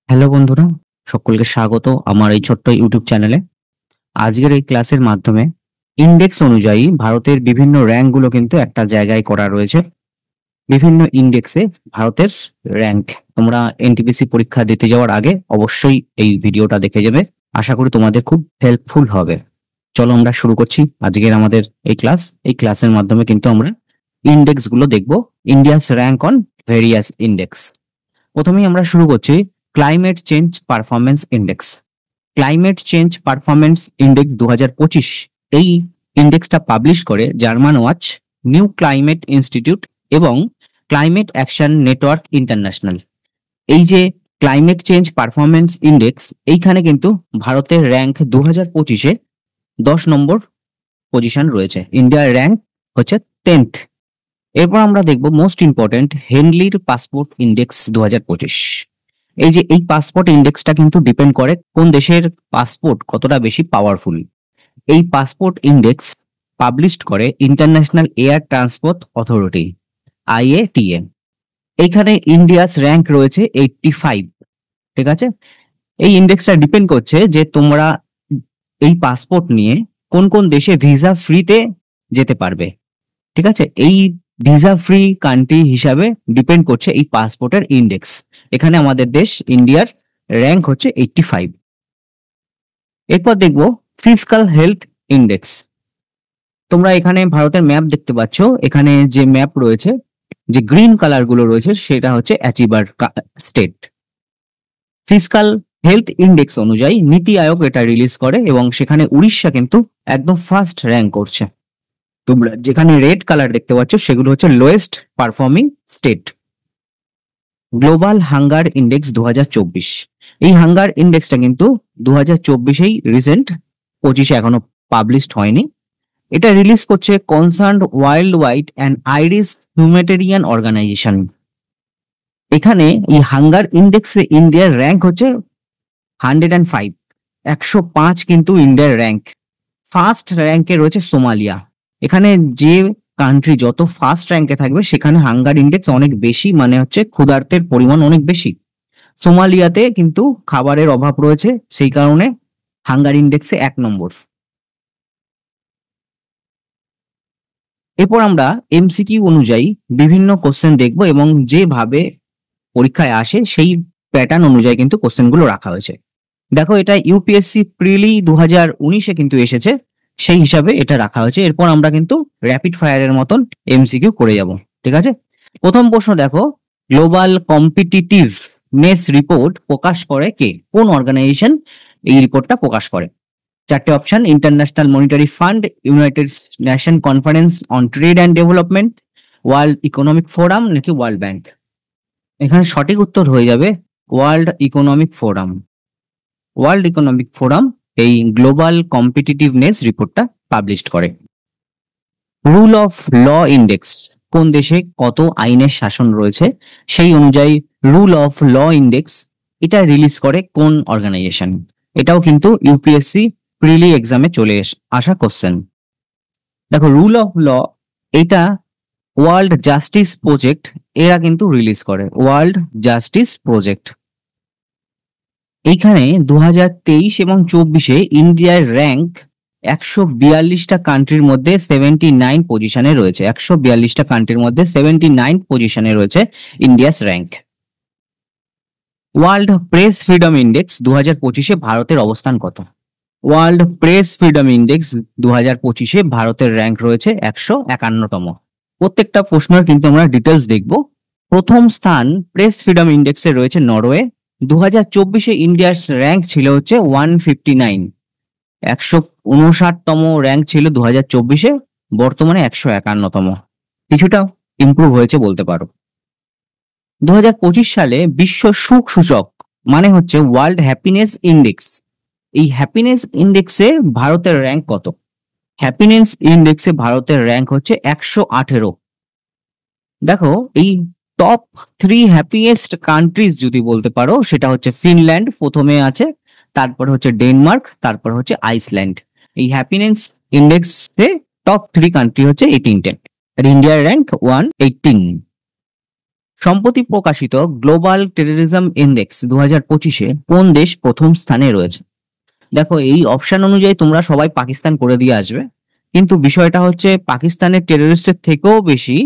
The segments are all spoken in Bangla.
হ্যালো বন্ধুরা, সকলকে স্বাগত আমার এই ছোট্ট ইউটিউব চ্যানেলে। আজকের এই ক্লাসের মাধ্যমে ইন্ডেক্স অনুযায়ী ভারতের বিভিন্ন র্যাঙ্কগুলো কিন্তু একটা জায়গায় করা রয়েছে। বিভিন্ন ইন্ডেক্সে ভারতের র্যাঙ্ক তোমরা এনটিপিসি পরীক্ষা দিতে যাওয়ার আগে অবশ্যই এই ভিডিওটা দেখে যাবে। আশা করি তোমাদের খুব হেল্পফুল হবে। চলো আমরা শুরু করছি আজকের আমাদের এই ক্লাস। এই ক্লাসের মাধ্যমে কিন্তু আমরা ইন্ডেক্সগুলো দেখব, India's rank on various index. প্রথমেই আমরা শুরু করছি climate change performance index. Climate change performance index 2025 এই ইন্ডেক্সটা পাবলিশ করে German watch, new climate institute এবং ক্লাইমেট অ্যাকশন নেটওয়ার্ক ইন্টারন্যাশনাল। এই যে ক্লাইমেট চেঞ্জ পারফরমেন্স ইন্ডেক্স, এইখানে কিন্তু ভারতের র্যাঙ্ক 2025-এ 10 নম্বর পজিশন রয়েছে। ইন্ডিয়ার র্যাঙ্ক হচ্ছে 10th। এরপর আমরা দেখব মোস্ট ইম্পর্টেন্ট হেনলির পাসপোর্ট ইন্ডেক্স 2025। এই যে এই পাসপোর্ট ইন্ডেক্সটা কিন্তু ডিপেন্ড করে কোন দেশের পাসপোর্ট কতটা বেশি পাওয়ারফুল। এই পাসপোর্ট ইন্ডেক্স পাবলিশড করে international air transport authority, IATA। এইখানে ইন্ডিয়াস র্যাঙ্ক রয়েছে 85। ঠিক আছে, এই ইন্ডেক্সটা ডিপেন্ড করছে যে তোমরা এই পাসপোর্ট নিয়ে কোন কোন দেশে ভিসা ফ্রিতে যেতে পারবে। ঠিক আছে, এই ভিসা ফ্রি কান্ট্রি হিসাবে ডিপেন্ড করছে এই পাসপোর্টের ইন্ডেক্স। এখানে আমাদের দেশ ইন্ডিয়ার র্যাঙ্ক হচ্ছে 85। এরপর দেখব ফিসকাল হেলথ ইন্ডেক্স। তোমরা এখানে ভারতের ম্যাপ দেখতে পাচ্ছ। এখানে যে ম্যাপ রয়েছে, যে গ্রিন কালার গুলো রয়েছে, সেটা হচ্ছে achiever state. Fiscal health index অনুযায়ী নীতি আয়োগ এটা রিলিজ করে এবং সেখানে উড়িষ্যা কিন্তু একদম ফার্স্ট র্যাঙ্ক করছে। তোমরা যেখানে রেড কালার দেখতে পাচ্ছ সেগুলো হচ্ছে lowest performing state. Global hunger index 2024, এই হাঙ্গার ইন্ডেক্সটা কিন্তু 2024-এই রিসেন্ট, 25-এ এখনো পাবলিশড হয়নি। এটা রিলিজ করছে concerned world wide and Irish humanitarian organization. এখানে এই হাঙ্গার ইন্ডেক্সে ইন্ডিয়ার র্যাঙ্ক হচ্ছে 105। 105 কিন্তু ইন্ডিয়ার র্যাঙ্ক। ফার্স্ট র্যাঙ্কে রয়েছে সোমালিয়া। এখানে যে কান্ট্রি যত ফার্স্ট র্যাঙ্কে থাকবে সেখানে হাঙ্গার ইন্ডেক্স অনেক বেশি, মানে হচ্ছে ক্ষুধার্তের পরিমাণ অনেক বেশি। সোমালিয়াতে কিন্তু খাবারের অভাব রয়েছে, সেই কারণে হাঙ্গার ইন্ডেক্সে 1 নম্বর। এরপর আমরা এমসিকিউ অনুযায়ী বিভিন্ন কোশ্চেন দেখব এবং যেভাবে পরীক্ষায় আসে সেই প্যাটার্ন অনুযায়ী কিন্তু কোশ্চেনগুলো রাখা হয়েছে। দেখো, এটা ইউপিএসসি প্রিলি 2019-এ কিন্তু এসেছে, সেই হিসাবে এটা রাখা হয়েছে। এরপর আমরা কিন্তু র্যাপিড ফায়ারের মতন এমসিকিউ করে যাব। ঠিক আছে, প্রথম প্রশ্ন দেখো, গ্লোবাল কম্পিটিটিভনেস রিপোর্ট প্রকাশ করে কে? কোন অর্গানাইজেশন এই রিপোর্টটা প্রকাশ করে? চারটে option: international monetary fund, United nation conference on trade and development, world economic forum নাকি ওয়ার্ল্ড ব্যাংক। এখানে সঠিক উত্তর হয়ে যাবে world economic forum. World economic forum এই গ্লোবাল কম্পিটিটিভনেস রিপোর্টটা পাবলিশড করে। রুল অফ ল ইন্ডেক্স, কোন দেশে কত আইনের শাসন রয়েছে সেই অনুযায়ী রুল অফ ল ইন্ডেক্স এটা রিলিজ করে কোন অর্গানাইজেশন? এটাও কিন্তু ইউপিএসসি প্রিলি এক্সামে চলে আসা কোশ্চেন। দেখো, রুল অফ ল এটা ওয়ার্ল্ড জাস্টিস প্রজেক্ট এরা কিন্তু রিলিজ করে, ওয়ার্ল্ড জাস্টিস প্রজেক্ট। এইখানে 2023 এবং 24-এ ইন্ডিয়ার র্যাঙ্ক 142টা কান্ট্রির মধ্যে 79 পজিশনে রয়েছে। 142টা কান্ট্রির মধ্যে 79 পজিশনে রয়েছে India's rank. World press freedom index 2025-এ ভারতের অবস্থান কত? ওয়ার্ল্ড প্রেস ফ্রিডম ইন্ডেক্স 2025-এ ভারতের র্যাঙ্ক রয়েছে 151তম। প্রত্যেকটা প্রশ্নের কিন্তু আমরা ডিটেলস দেখব। প্রথম স্থান প্রেস ফ্রিডম ইন্ডেক্সে রয়েছে নরওয়ে। 2024-এ ইন্ডিয়ার র্যাঙ্ক ছিল হচ্ছে 159। 159তম র্যাঙ্ক ছিল 2024-এ, বর্তমানে 151তম। কিছুটা ইমপ্রুভ হয়েছে বলতে পারো। 2025 সালে বিশ্ব সুখ সূচক, মানে হচ্ছে ওয়ার্ল্ড হ্যাপিনেস ইন্ডেক্স, এই হ্যাপিনেস ইন্ডেক্সে ভারতের র্যাঙ্ক কত? হ্যাপিনেস ইন্ডেক্সে ভারতের র্যাঙ্ক হচ্ছে 118। দেখো, এই টপ 3 হ্যাপিয়েস্ট কান্ট্রিজ যদি বলতে পারো সেটা হচ্ছে ফিনল্যান্ড প্রথমে আছে, তারপর হচ্ছে ডেনমার্ক, তারপর হচ্ছে আইসল্যান্ড। এই হ্যাপিনেস ইন্ডেক্সে টপ 3 কান্ট্রি হচ্ছে এই তিনটে, আর ইন্ডিয়ার র্যাঙ্ক 118। সম্প্রতি প্রকাশিত গ্লোবাল টেররিজম ইন্ডেক্স 2025-এ কোন দেশ প্রথম স্থানে রয়েছে? দেখো, এই অপশন অনুযায়ী তোমরা সবাই পাকিস্তান করে দিয়ে আসবে, কিন্তু বিষয়টা হচ্ছে পাকিস্তানের টেররিস্টের থেকেও বেশি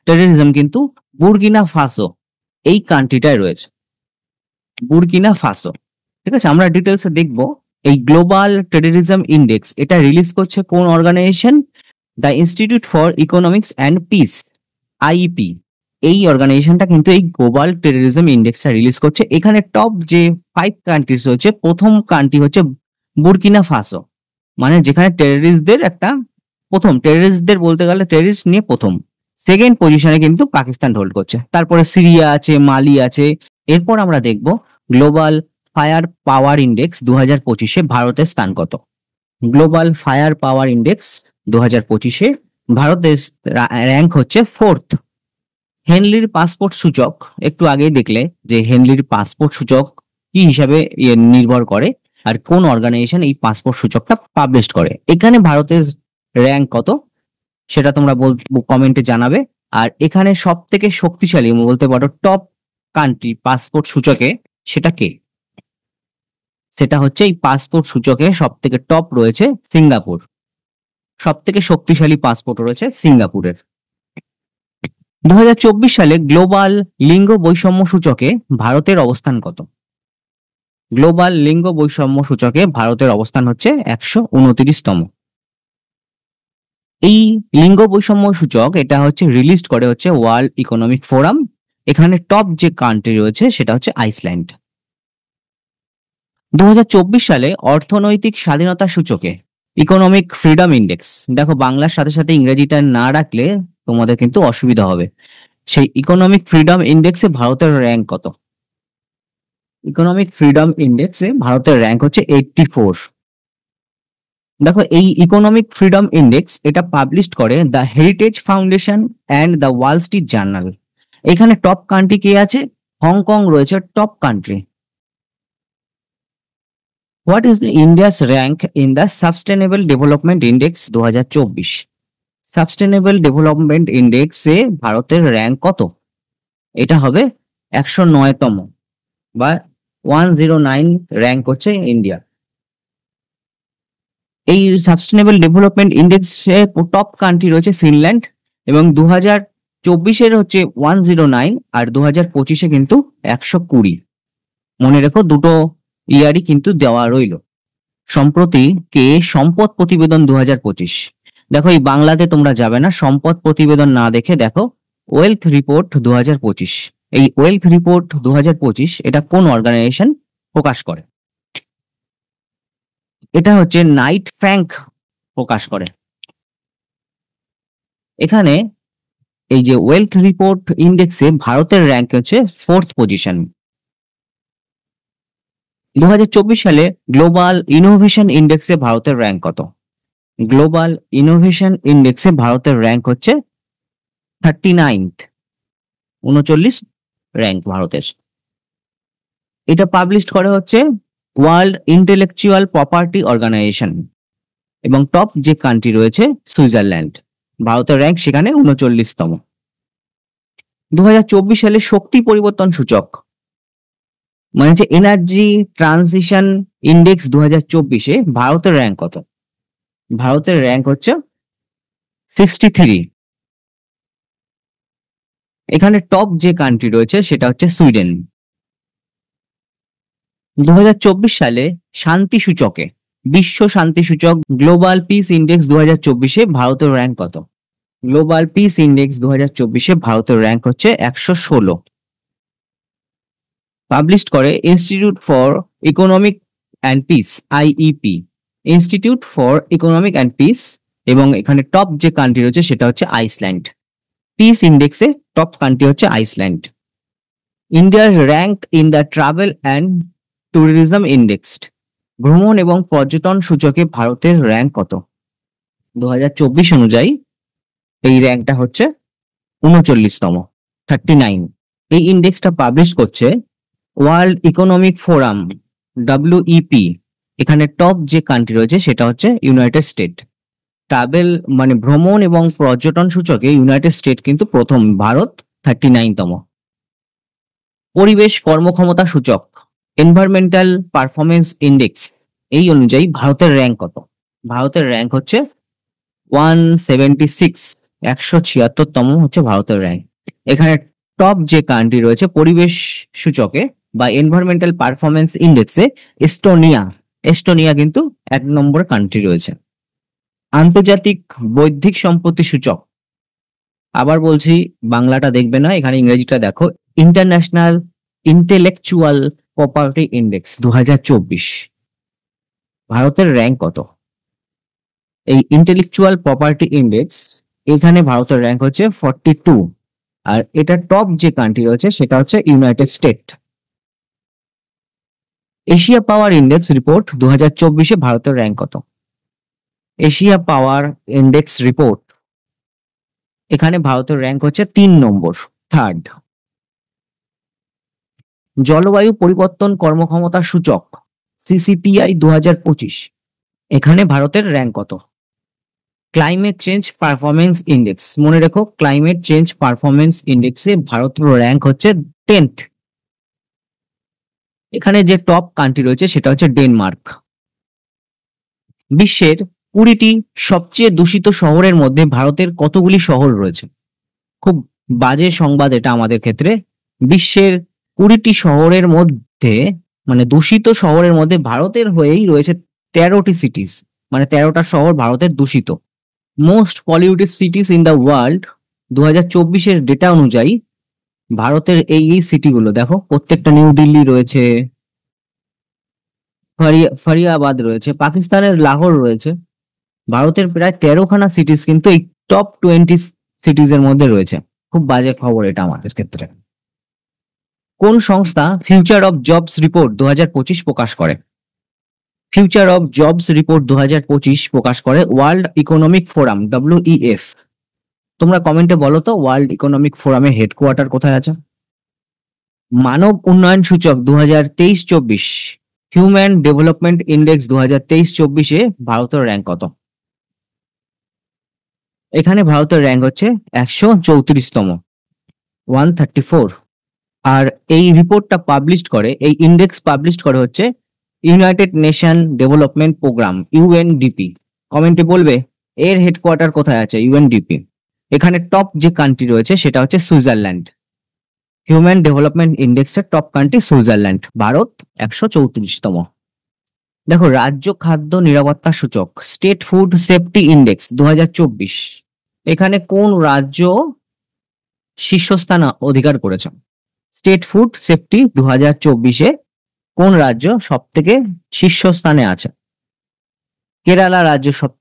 টেররিজম কিন্তু বুর্কিনা ফাসো এই কান্ট্রিটায় রয়েছে। Burkina Faso. ঠিক আছে, আমরা ডিটেলসে দেখবো। এই গ্লোবাল টেররিজম ইন্ডেক্স এটা রিলিজ করছে কোন organisation? The institute for economics and peace, IEP. এই অর্গানাইজেশনটা কিন্তু এই গ্লোবাল টেররিজম ইন্ডেক্সটা রিলিজ করছে। এখানে টপ যে 5 কান্ট্রিজ রয়েছে, প্রথম কান্ট্রি হচ্ছে বুর্কিনা ফাসো, মানে যেখানে টেররিস্টদের একটা প্রথম, টেররিস্টদের বলতে গেলে টেররিস্ট নিয়ে প্রথম। সেকেন্ড পজিশনে কিন্তু পাকিস্তান হোল্ড করছে, তারপরে সিরিয়া আছে, মালি আছে। এরপর আমরা দেখব গ্লোবাল ফায়ার পাওয়ার ইন্ডেক্স 2025-এ ভারতের স্থান কত। গ্লোবাল ফায়ার পাওয়ার ইন্ডেক্স 2025-এ ভারতের র্যাঙ্ক হচ্ছে 4th। হেনলির পাসপোর্ট সূচক, একটু আগেই দেখলে যে হেনলির পাসপোর্ট সূচক কি হিসাবে নির্ভর করে আর কোন অর্গানাইজেশন এই পাসপোর্ট সূচকটা পাবলিশ করে। এখানে ভারতের র্যাঙ্ক কত সেটা তোমরা কমেন্টে জানাবে। আর এখানে সব থেকে শক্তিশালী বলতে পারো টপ কান্ট্রি পাসপোর্ট সূচকে, সেটা কে? সেটা হচ্ছে এই পাসপোর্ট সূচকে সব থেকে টপ রয়েছে সিঙ্গাপুর। সব থেকে শক্তিশালী পাসপোর্ট রয়েছে সিঙ্গাপুরের। 2024 সালে গ্লোবাল লিঙ্গ বৈষম্য সূচকে ভারতের অবস্থান কত? গ্লোবাল লিঙ্গ বৈষম্য সূচকে ভারতের অবস্থান হচ্ছে 129তম। এই লিঙ্গ বৈষম্য সূচক এটা হচ্ছে রিলিজ করে হচ্ছে ওয়ার্ল্ড ইকোনমিক ফোরাম। এখানে টপ যে কান্ট্রি রয়েছে সেটা হচ্ছে আইসল্যান্ড। 2024 সালে অর্থনৈতিক স্বাধীনতা সূচকে ইকোনমিক ফ্রিডম ইন্ডেক্স, দেখো বাংলার সাথে সাথে ইংরেজিটা না রাখলে তোমাদের কিন্তু অসুবিধা হবে। সেই ইকোনমিক ফ্রিডম ইন্ডেক্সে ভারতের র্যাঙ্ক কত? ইকোনমিক ফ্রিডম ইন্ডেক্সে ভারতের র্যাঙ্ক হচ্ছে 84। দেখো, এই ইকোনমিক ফ্রিডম ইন্ডেক্স এটা পাবলিশ করে the Heritage Foundation and the Wall Street Journal. এখানে টপ কান্ট্রি কে আছে? হংকং রয়েছে top country. What is the India's rank in the sustainable development index 2024? Sustainable development ইন্ডেক্সে ভারতের র্যাঙ্ক কত? এটা হবে 109তম বা 109 র্যাঙ্ক হচ্ছে ইন্ডিয়া। এই সাস্টেনেবল ডেভেলপমেন্ট ইন্ডেক্সে টপ কান্ট্রি রয়েছে ফিনল্যান্ড, এবং 2024-এর হচ্ছে 109 আর 2025-এ কিন্তু 120। মনে রেখো, দুটো ইয়ারই কিন্তু দেওয়া রইল। সম্প্রতি কে সম্পদ প্রতিবেদন 2025, দেখো এই বাংলাতে তোমরা যাবে না, সম্পদ প্রতিবেদন না দেখে দেখো ওয়েলথ রিপোর্ট 2025। এই ওয়েলথ রিপোর্ট 2025 এটা কোন অর্গানাইজেশন প্রকাশ করে? এটা হচ্ছে নাইট ফ্র্যাঙ্ক প্রকাশ করে। এখানে এই যে ওয়েলথ রিপোর্ট ইন্ডেক্সে ভারতের র্যাঙ্ক হচ্ছে 4th পজিশন। 2024 সালে গ্লোবাল ইনোভেশন ইন্ডেক্সে ভারতের র্যাঙ্ক কত? গ্লোবাল ইনোভেশন ইন্ডেক্সে ভারতের র্যাঙ্ক হচ্ছে 39th, 39 র্যাঙ্ক ভারতের। এটা পাবলিশ করে হচ্ছে ওয়ার্ল্ড ইন্টেলেকচুয়াল প্রপার্টি অর্গানাইজেশন, এবং টপ যে কান্ট্রি রয়েছে সুইজারল্যান্ড। ভারতের র্যাঙ্ক সেখানে 39তম। 2024 সালে শক্তি পরিবর্তন সূচক, মানে যে এনার্জি ট্রানজিশন ইন্ডেক্স 2024-এ ভারতের র্যাঙ্ক কত? ভারতের র্যাঙ্ক হচ্ছে 63। এখানে টপ যে কান্ট্রি রয়েছে সেটা হচ্ছে সুইডেন। 2024 সালে শান্তি সূচকে, বিশ্ব শান্তি সূচক গ্লোবাল পিস ইন্ডেক্স 2024-এ ভারতের র্যাঙ্ক কত? গ্লোবাল পিস ইন্ডেক্স 2024-এ ভারতের র্যাঙ্ক হচ্ছে 116। পাবলিশ করে institute for economic and peace, IEP, institute for economic and peace. এবং এখানে টপ যে কান্ট্রি রয়েছে সেটা হচ্ছে আইসল্যান্ড। পিস ইন্ডেক্সে টপ কান্ট্রি হচ্ছে আইসল্যান্ড। ইন্ডিয়ার rank in the travel and tourism index, ভ্রমণ এবং পর্যটন সূচকে ভারতের র্যাঙ্ক কত? 2024 অনুযায়ী এই র্যাঙ্কটা হচ্ছে 39তম, 39। এই ইন্ডেক্সটা পাবলিশ করছে ওয়ার্ল্ড ইকোনমিক ফোরাম, ডব্লিউইপি। এখানে টপ যে কান্ট্রি রয়েছে সেটা হচ্ছে ইউনাইটেড স্টেট। ট্রাভেল মানে ভ্রমণ এবং পর্যটন সূচকে ইউনাইটেড স্টেট কিন্তু প্রথম, ভারত 39তম। পরিবেশ কর্মক্ষমতা সূচক এনভায়রনমেন্টাল পারফরমেন্স ইন্ডেক্স এই অনুযায়ী ভারতের র্যাঙ্ক কত? ভারতের র্যাঙ্ক হচ্ছে 176, 176তম হচ্ছে ভারতের র্যাঙ্ক। এখানে টপ যে কান্ট্রি রয়েছে পরিবেশ সূচকে বা এনভায়রনমেন্টাল পারফরমেন্স ইন্ডেক্সে এস্টোনিয়া কিন্তু 1 নম্বর কান্ট্রি রয়েছে। আন্তর্জাতিক বৌদ্ধিক সম্পত্তি সূচক, আবার বলছি বাংলাটা দেখবে না, এখানে ইংরেজিটা দেখো। ইন্টারন্যাশনাল ইন্টেলেকচুয়াল প্রপার্টি ইন্ডেক্স 2024, ভারতের র্যাঙ্ক কত? এই ইন্টেলেকচুয়াল প্রপার্টি ইন্ডেক্স এখানে ভারতের র্যাঙ্ক হচ্ছে 42, আর এটা টপ যে কান্ট্রি রয়েছে সেটা হচ্ছে ইউনাইটেড স্টেট। এশিয়া পাওয়ার ইন্ডেক্স রিপোর্ট 2024-এ ভারতের র্যাঙ্ক কত? এশিয়া পাওয়ার ইন্ডেক্স রিপোর্ট এখানে ভারতের র্যাঙ্ক হচ্ছে 3 নম্বর, থার্ড। জলবায়ু পরিবর্তন কর্মক্ষমতা সূচক সিসিপিআই 2025, এখানে ভারতের র্যাঙ্ক কত? ক্লাইমেট চেঞ্জ পারফরমেন্স ইন্ডেক্স, মনে রেখো ক্লাইমেট চেঞ্জ পারফরমেন্স ইন্ডেক্সে ভারতের র্যাঙ্ক হচ্ছে 10th। এখানে যে টপ কান্ট্রি রয়েছে সেটা হচ্ছে ডেনমার্ক। বিশ্বের 20টি সবচেয়ে দূষিত শহরের মধ্যে ভারতের কতগুলি শহর রয়েছে? খুব বাজে সংবাদ এটা আমাদের ক্ষেত্রে। বিশ্বের 20টি শহরের মধ্যে মানে দূষিত শহরের মধ্যে ভারতের হয়েই রয়েছে 13টি সিটিজ, মানে 13টা শহর ভারতের দূষিত। Most polluted cities in the world 2024-এর ডেটা অনুযায়ী ভারতের এই সিটিগুলো দেখো, প্রত্যেকটা নিউ দিল্লি রয়েছে, ফরিয়াবাদ রয়েছে, পাকিস্তানের লাহোর রয়েছে। ভারতের প্রায় 13খানা সিটিজ কিন্তু এই টপ 20 সিটিজ এর মধ্যে রয়েছে। খুব বাজে খবর এটা আমাদের ক্ষেত্রে। কোন সংস্থা ফিউচার অফ জবস রিপোর্ট 2025 প্রকাশ করে? ফিউচার অফ জবস রিপোর্ট 2025 প্রকাশ করে ওয়ার্ল্ড ইকোনমিক ফোরাম, WEF। তোমরা কমেন্টে বলো তো ওয়ার্ল্ড ইকোনমিক ফোরামের হেডকোয়ার্টার কোথায় আছে? মানব উন্নয়ন সূচক 2023-24, হিউম্যান ডেভেলপমেন্ট ইন্ডেক্স 2023-24-এ ভারতের র্যাঙ্ক কত? এখানে ভারতের র্যাঙ্ক হচ্ছে 134তম, 134। আর এই রিপোর্টটা পাবলিশ করে, এই ইন্ডেক্স পাবলিশ করে হচ্ছে United Nation Development Programme, UNDP। কমেন্টে বলবে এর হেডকোয়ার্টার কোথায় আছে? UNDP। এখানে টপ যে কান্ট্রি রয়েছে সেটা হচ্ছে সুইজারল্যান্ড। হিউম্যান ডেভেলপমেন্ট ইন্ডেক্সের টপ কান্ট্রি সুইজারল্যান্ড, ভারত 134তম। দেখো রাজ্য খাদ্য নিরাপত্তা সূচক স্টেট ফুড সেফটি ইন্ডেক্স 2024, এখানে কোন রাজ্য শীর্ষস্থান অধিকার করেছে? স্টেট ফুড সেফটি 2024-এ কোন রাজ্য সব থেকে শীর্ষস্থানে আছে? কেরালা রাজ্য সব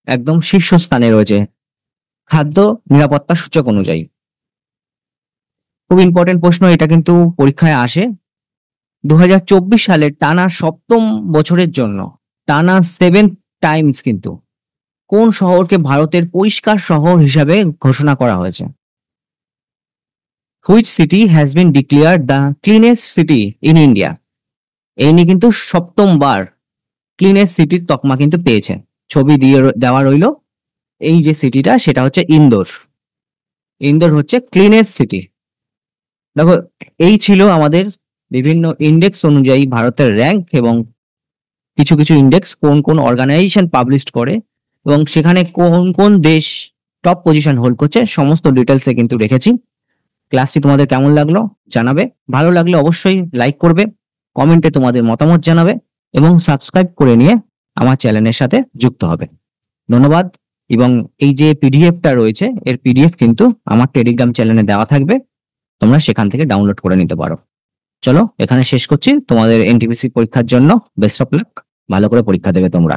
একদম শীর্ষস্থানে রয়েছে খাদ্য নিরাপত্তা সূচক অনুযায়ী। খুব ইম্পর্টেন্ট প্রশ্ন এটা, কিন্তু পরীক্ষায় আসে। 2024 সালে টানা 7ম বছরের জন্য টানা 7 টাইমস কিন্তু কোন শহরকে ভারতের পরিষ্কার শহর হিসাবে ঘোষণা করা হয়েছে? Which city has been declared the cleanest city in India? এই নিয়ে কিন্তু 7ম বার ক্লিনেস্ট সিটির তকমা কিন্তু পেয়েছে। ছবি দিয়ে দেওয়া রইল। এই যে সিটিটা সেটা হচ্ছে ইন্দোর। ইন্দোর হচ্ছে ক্লিনেস্ট সিটি। দেখো এই ছিল আমাদের বিভিন্ন ইন্ডেক্স অনুযায়ী ভারতের র্যাঙ্ক, এবং কিছু কিছু ইন্ডেক্স কোন কোন অর্গানাইজেশন পাবলিশ করে এবং সেখানে কোন কোন দেশ টপ পজিশন হোল্ড করছে সমস্ত ডিটেলসে কিন্তু রেখেছি। ক্লাসটি তোমাদের কেমন লাগলো জানাবে, ভালো লাগলে অবশ্যই লাইক করবে, কমেন্টে তোমাদের মতামত জানাবে এবং সাবস্ক্রাইব করে নিয়ে আমার চ্যানেলের সাথে যুক্ত হবে। ধন্যবাদ। এবং এই যে পিডিএফটা রয়েছে এর পিডিএফ কিন্তু আমার টেলিগ্রাম চ্যানেলে দেওয়া থাকবে, তোমরা সেখান থেকে ডাউনলোড করে নিতে পারো। চলো এখানে শেষ করছি। তোমাদের এনটিপিসি পরীক্ষার জন্য বেস্ট অফ লাক, ভালো করে পরীক্ষা দেবে তোমরা।